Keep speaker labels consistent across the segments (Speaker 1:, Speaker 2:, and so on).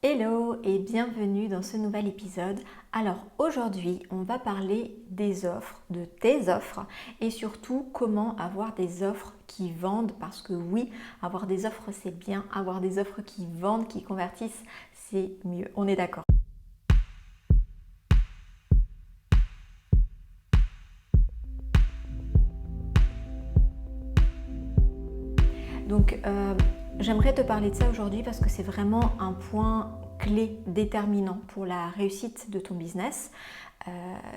Speaker 1: Hello et bienvenue dans ce nouvel épisode. Alors aujourd'hui, on va parler des offres, de tes offres et surtout comment avoir des offres qui vendent parce que oui, avoir des offres c'est bien, avoir des offres qui vendent, qui convertissent, c'est mieux. On est d'accord. Donc j'aimerais te parler de ça aujourd'hui parce que c'est vraiment un point clé déterminant pour la réussite de ton business.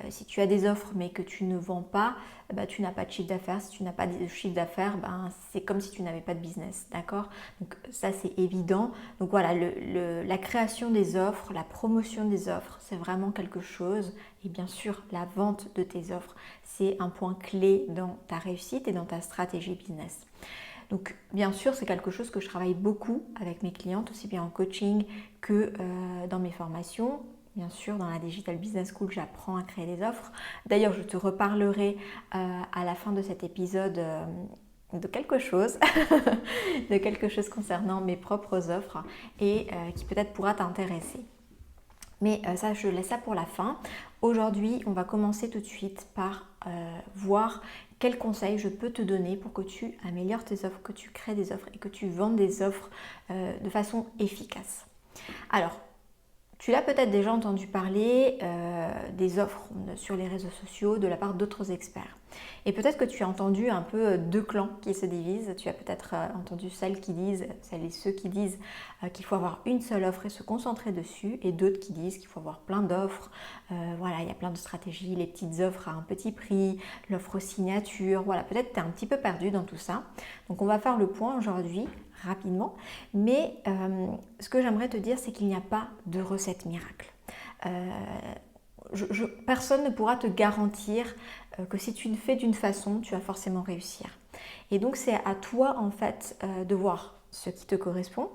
Speaker 1: Si tu as des offres mais que tu ne vends pas, tu n'as pas de chiffre d'affaires. Si tu n'as pas de chiffre d'affaires, c'est comme si tu n'avais pas de business, d'accord? Donc ça c'est évident. Donc voilà, la création des offres, la promotion des offres, c'est vraiment quelque chose. Et bien sûr, la vente de tes offres, c'est un point clé dans ta réussite et dans ta stratégie business. Donc bien sûr, c'est quelque chose que je travaille beaucoup avec mes clientes, aussi bien en coaching que dans mes formations. Bien sûr, dans la Digital Business School, j'apprends à créer des offres. D'ailleurs, je te reparlerai à la fin de cet épisode de quelque chose, de quelque chose concernant mes propres offres et qui peut-être pourra t'intéresser. Mais ça, je laisse ça pour la fin. Aujourd'hui, on va commencer tout de suite par voir quels conseils je peux te donner pour que tu améliores tes offres, que tu crées des offres et que tu vendes des offres de façon efficace. Alors, tu l'as peut-être déjà entendu parler des offres sur les réseaux sociaux de la part d'autres experts. Et peut-être que tu as entendu un peu deux clans qui se divisent. Tu as peut-être entendu celles et ceux qui disent qu'il faut avoir une seule offre et se concentrer dessus, et d'autres qui disent qu'il faut avoir plein d'offres. Voilà, il y a plein de stratégies, les petites offres à un petit prix, l'offre signature. Voilà, peut-être que tu es un petit peu perdu dans tout ça. Donc on va faire le point aujourd'hui rapidement, mais ce que j'aimerais te dire, c'est qu'il n'y a pas de recette miracle. Personne ne pourra te garantir que si tu le fais d'une façon, tu vas forcément réussir. Et donc c'est à toi en fait de voir ce qui te correspond,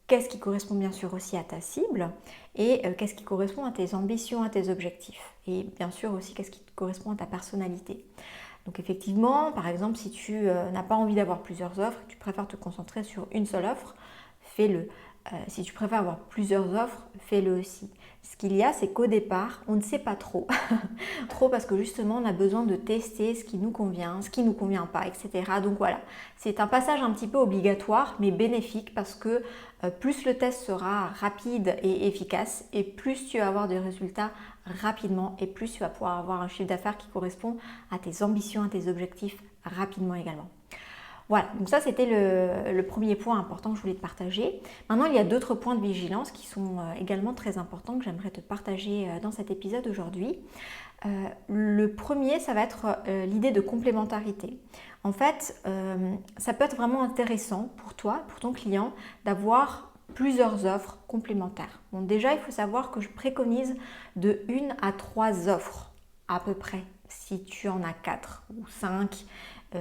Speaker 1: qu'est-ce qui correspond bien sûr aussi à ta cible et qu'est-ce qui correspond à tes ambitions, à tes objectifs. Et bien sûr aussi qu'est-ce qui correspond à ta personnalité. Donc effectivement, par exemple, si tu n'as pas envie d'avoir plusieurs offres, tu préfères te concentrer sur une seule offre, fais-le. Si tu préfères avoir plusieurs offres, fais-le aussi. Ce qu'il y a, c'est qu'au départ, on ne sait pas trop. Trop parce que justement, on a besoin de tester ce qui nous convient, ce qui ne nous convient pas, etc. Donc voilà, c'est un passage un petit peu obligatoire, mais bénéfique parce que plus le test sera rapide et efficace, et plus tu vas avoir des résultats rapidement, et plus tu vas pouvoir avoir un chiffre d'affaires qui correspond à tes ambitions, à tes objectifs rapidement également. Voilà, donc ça c'était le premier point important que je voulais te partager. Maintenant, il y a d'autres points de vigilance qui sont également très importants que j'aimerais te partager dans cet épisode aujourd'hui. Le premier, ça va être l'idée de complémentarité. En fait, ça peut être vraiment intéressant pour toi, pour ton client, d'avoir plusieurs offres complémentaires. Bon, déjà, il faut savoir que je préconise de 1 à 3 offres à peu près, si tu en as 4 ou 5,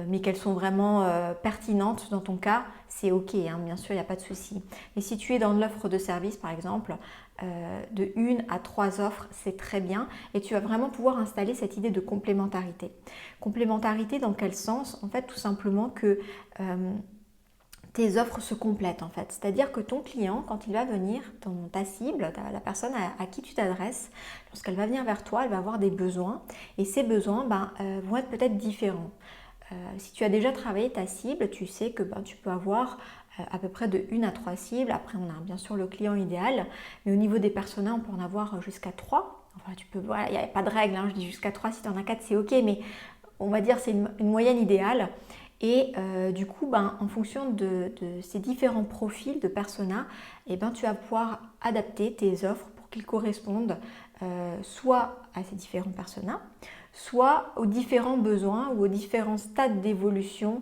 Speaker 1: mais qu'elles sont vraiment pertinentes dans ton cas, c'est ok, hein, bien sûr, il n'y a pas de souci. Mais si tu es dans l'offre de service, par exemple, de 1 à 3 offres, c'est très bien, et tu vas vraiment pouvoir installer cette idée de complémentarité. Complémentarité dans quel sens? En fait, tout simplement que tes offres se complètent en fait. C'est-à-dire que ton client, quand il va venir, ta cible, la personne à qui tu t'adresses, lorsqu'elle va venir vers toi, elle va avoir des besoins, et ces besoins vont être peut-être différents. Si tu as déjà travaillé ta cible, tu sais que tu peux avoir à peu près de 1 à 3 cibles. Après, on a bien sûr le client idéal, mais au niveau des personas, on peut en avoir jusqu'à 3. Enfin, voilà, il n'y a pas de règle, hein, je dis jusqu'à 3, si tu en as 4, c'est ok, mais on va dire c'est une moyenne idéale. Et du coup, en fonction de ces différents profils de personas, tu vas pouvoir adapter tes offres pour qu'ils correspondent soit à ces différents personas, soit aux différents besoins ou aux différents stades d'évolution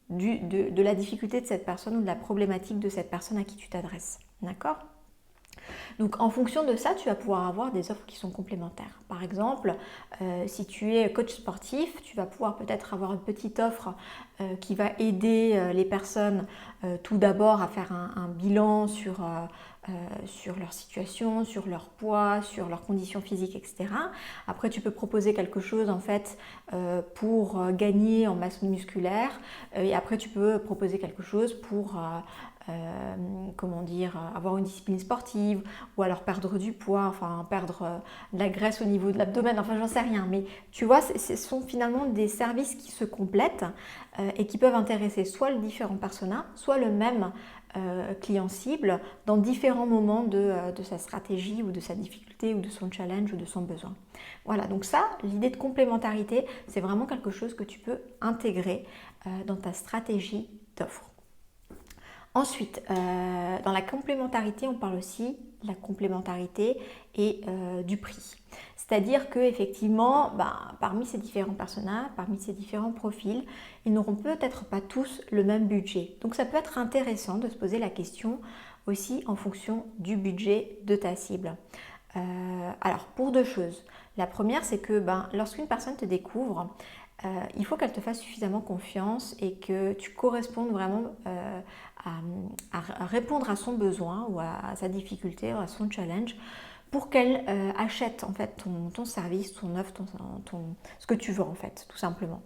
Speaker 1: de la difficulté de cette personne ou de la problématique de cette personne à qui tu t'adresses. D'accord ? Donc en fonction de ça, tu vas pouvoir avoir des offres qui sont complémentaires. Par exemple, si tu es coach sportif, tu vas pouvoir peut-être avoir une petite offre qui va aider les personnes tout d'abord à faire un bilan sur leur situation, sur leur poids, sur leurs conditions physiques, etc. Après, tu peux proposer quelque chose en fait pour gagner en masse musculaire, et après tu peux proposer quelque chose pour avoir une discipline sportive, ou alors perdre du poids, enfin perdre de la graisse au niveau de l'abdomen, enfin j'en sais rien. Mais tu vois, ce sont finalement des services qui se complètent et qui peuvent intéresser soit le différent persona, soit le même client cible dans différents moments de sa stratégie ou de sa difficulté ou de son challenge ou de son besoin. Voilà, donc ça, l'idée de complémentarité, c'est vraiment quelque chose que tu peux intégrer dans ta stratégie d'offre. Ensuite, dans la complémentarité, on parle aussi de la complémentarité et du prix. C'est-à-dire qu'effectivement, parmi ces différents personnages, parmi ces différents profils, ils n'auront peut-être pas tous le même budget. Donc ça peut être intéressant de se poser la question aussi en fonction du budget de ta cible. Alors pour deux choses. La première, c'est que lorsqu'une personne te découvre, il faut qu'elle te fasse suffisamment confiance et que tu correspondes vraiment à répondre à son besoin ou à sa difficulté ou à son challenge pour qu'elle achète en fait ton service, ton offre, ce que tu veux en fait, tout simplement.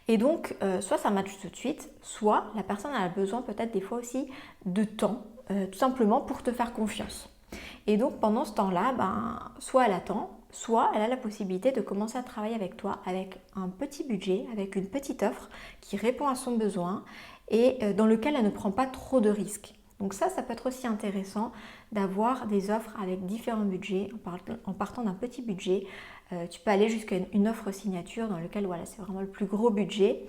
Speaker 1: Et donc, soit ça matche tout de suite, soit la personne a besoin peut-être des fois aussi de temps, tout simplement pour te faire confiance. Et donc pendant ce temps-là, soit elle attend, soit elle a la possibilité de commencer à travailler avec toi avec un petit budget, avec une petite offre qui répond à son besoin et dans lequel elle ne prend pas trop de risques. Donc ça peut être aussi intéressant d'avoir des offres avec différents budgets. En partant d'un petit budget, tu peux aller jusqu'à une offre signature dans laquelle c'est vraiment le plus gros budget.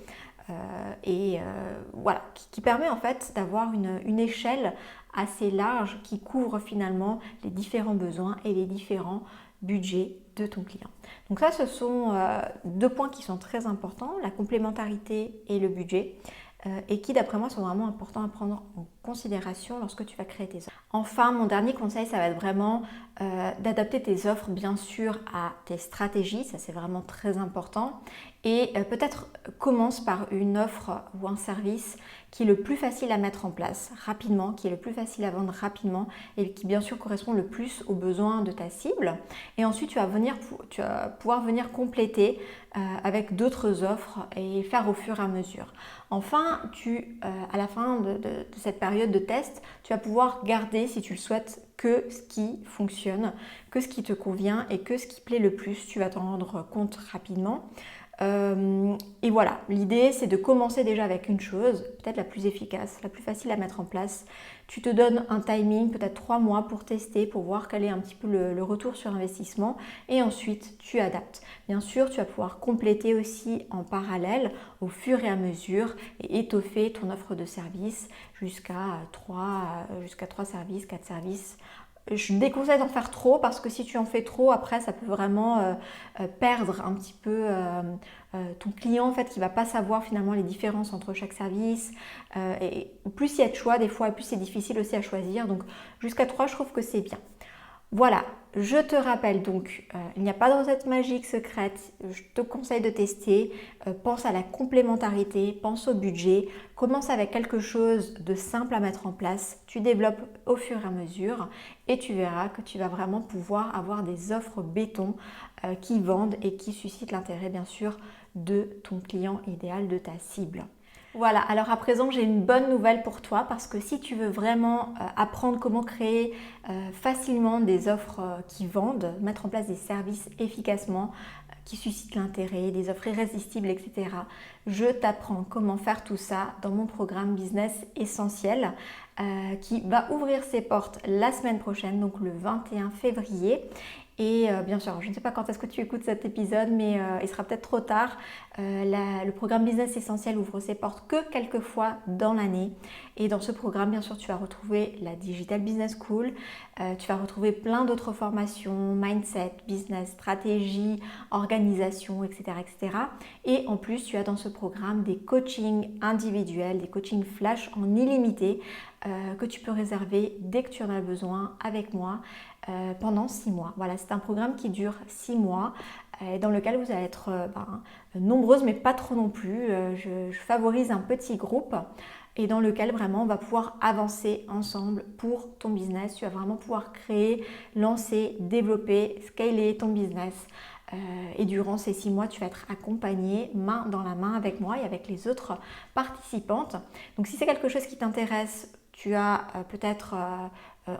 Speaker 1: Qui permet en fait d'avoir une échelle assez large qui couvre finalement les différents besoins et les différents budgets de ton client. Donc ça, ce sont deux points qui sont très importants, la complémentarité et le budget, et qui d'après moi sont vraiment importants à prendre en considération lorsque tu vas créer tes offres. Enfin, mon dernier conseil, ça va être vraiment d'adapter tes offres bien sûr à tes stratégies, ça c'est vraiment très important. Et peut-être commence par une offre ou un service qui est le plus facile à mettre en place rapidement, qui est le plus facile à vendre rapidement et qui bien sûr correspond le plus aux besoins de ta cible. Et ensuite, tu vas pouvoir venir compléter avec d'autres offres et faire au fur et à mesure. Enfin, à la fin de cette période de test, tu vas pouvoir garder, si tu le souhaites, que ce qui fonctionne, que ce qui te convient et que ce qui plaît le plus. Tu vas t'en rendre compte rapidement. Et voilà, l'idée c'est de commencer déjà avec une chose, peut-être la plus efficace, la plus facile à mettre en place. Tu te donnes un timing, peut-être 3 mois pour tester, pour voir quel est un petit peu le retour sur investissement et ensuite tu adaptes. Bien sûr, tu vas pouvoir compléter aussi en parallèle au fur et à mesure et étoffer ton offre de service jusqu'à 3 services, 4 services. Je déconseille d'en faire trop parce que si tu en fais trop, après ça peut vraiment perdre un petit peu ton client en fait qui va pas savoir finalement les différences entre chaque service et plus il y a de choix des fois et plus c'est difficile aussi à choisir, donc jusqu'à 3 je trouve que c'est bien. Voilà, je te rappelle donc, il n'y a pas de recette magique secrète, je te conseille de tester, pense à la complémentarité, pense au budget, commence avec quelque chose de simple à mettre en place, tu développes au fur et à mesure et tu verras que tu vas vraiment pouvoir avoir des offres béton qui vendent et qui suscitent l'intérêt bien sûr de ton client idéal, de ta cible. Voilà, alors à présent j'ai une bonne nouvelle pour toi parce que si tu veux vraiment apprendre comment créer facilement des offres qui vendent, mettre en place des services efficacement qui suscitent l'intérêt, des offres irrésistibles, etc. Je t'apprends comment faire tout ça dans mon programme Business Essentiel qui va ouvrir ses portes la semaine prochaine, donc le 21 février. Et bien sûr, je ne sais pas quand est-ce que tu écoutes cet épisode, mais il sera peut-être trop tard. Le programme Business Essentiel ouvre ses portes que quelques fois dans l'année. Et dans ce programme, bien sûr, tu vas retrouver la Digital Business School. Tu vas retrouver plein d'autres formations, mindset, business, stratégie, organisation, etc., etc. Et en plus, tu as dans ce programme des coachings individuels, des coachings flash en illimité que tu peux réserver dès que tu en as besoin avec moi. Pendant 6 mois. Voilà, c'est un programme qui dure 6 mois dans lequel vous allez être nombreuses mais pas trop non plus. Je favorise un petit groupe et dans lequel vraiment on va pouvoir avancer ensemble pour ton business. Tu vas vraiment pouvoir créer, lancer, développer, scaler ton business Et durant ces 6 mois, tu vas être accompagnée main dans la main avec moi et avec les autres participantes. Donc si c'est quelque chose qui t'intéresse, tu as peut-être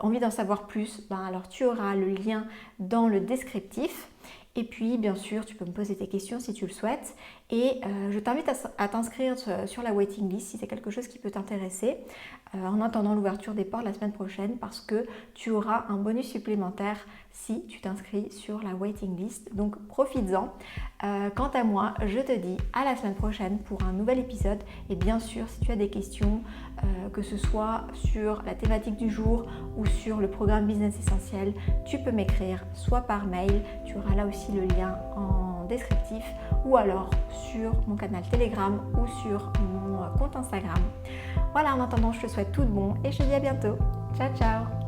Speaker 1: envie d'en savoir plus, alors tu auras le lien dans le descriptif. Et puis, bien sûr, tu peux me poser tes questions si tu le souhaites. Et je t'invite à t'inscrire sur la waiting list si c'est quelque chose qui peut t'intéresser en attendant l'ouverture des portes la semaine prochaine parce que tu auras un bonus supplémentaire si tu t'inscris sur la waiting list. Donc, profites-en. Quant à moi, je te dis à la semaine prochaine pour un nouvel épisode. Et bien sûr, si tu as des questions, que ce soit sur la thématique du jour ou sur le programme Business Essentiel, tu peux m'écrire soit par mail, tu auras là aussi le lien en descriptif, ou alors sur mon canal Telegram ou sur mon compte Instagram. Voilà, en attendant, je te souhaite tout de bon et je te dis à bientôt. Ciao, ciao!